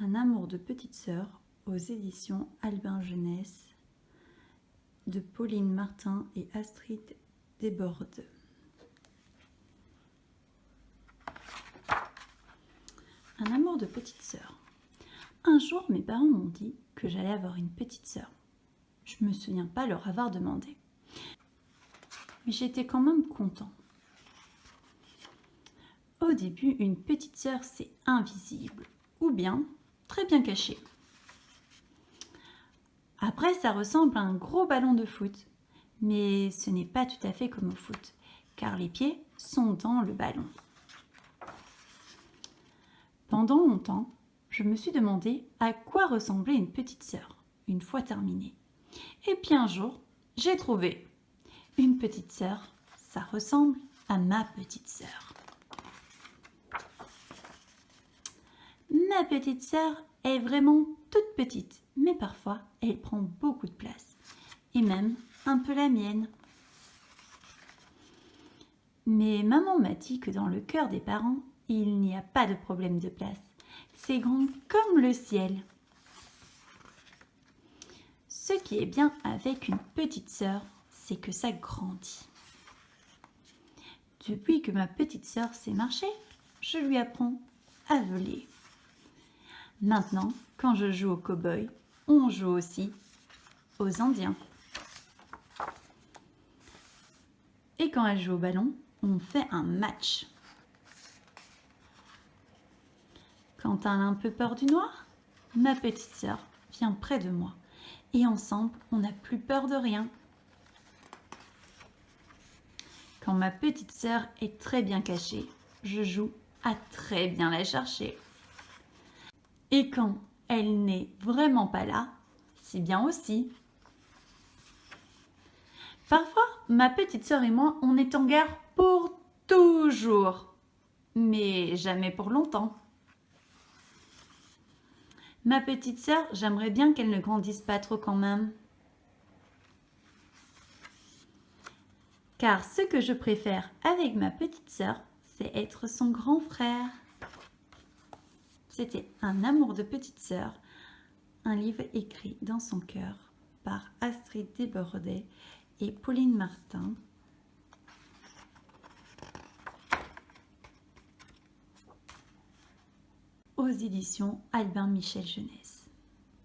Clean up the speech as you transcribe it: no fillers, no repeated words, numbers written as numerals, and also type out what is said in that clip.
Un amour de petite sœur aux éditions Albin Jeunesse de Pauline Martin et Astrid Desbordes. Un amour de petite sœur. Un jour, mes parents m'ont dit que j'allais avoir une petite sœur. Je ne me souviens pas leur avoir demandé. Mais j'étais quand même content. Au début, une petite sœur, c'est invisible ou bien très bien caché. Après, ça ressemble à un gros ballon de foot, mais ce n'est pas tout à fait comme au foot, car les pieds sont dans le ballon. Pendant longtemps, je me suis demandé à quoi ressemblait une petite sœur, une fois terminée. Et puis un jour, j'ai trouvé. Une petite sœur, ça ressemble à ma petite sœur. Ma petite sœur est vraiment toute petite, mais parfois elle prend beaucoup de place, et même un peu la mienne. Mais maman m'a dit que dans le cœur des parents, il n'y a pas de problème de place. C'est grand comme le ciel. Ce qui est bien avec une petite sœur, c'est que ça grandit. Depuis que ma petite sœur sait marcher, je lui apprends à voler. Maintenant, quand je joue au cow-boy, on joue aussi aux Indiens. Et quand elle joue au ballon, on fait un match. Quand elle a un peu peur du noir, ma petite sœur vient près de moi. Et ensemble, on n'a plus peur de rien. Quand ma petite sœur est très bien cachée, je joue à très bien la chercher. Et quand elle n'est vraiment pas là, c'est bien aussi. Parfois, ma petite sœur et moi, on est en guerre pour toujours, mais jamais pour longtemps. Ma petite sœur, j'aimerais bien qu'elle ne grandisse pas trop quand même. Car ce que je préfère avec ma petite sœur, c'est être son grand frère. C'était Un amour de petite sœur, un livre écrit dans son cœur par Astrid Desbordes et Pauline Martin. Aux éditions Albin Michel Jeunesse.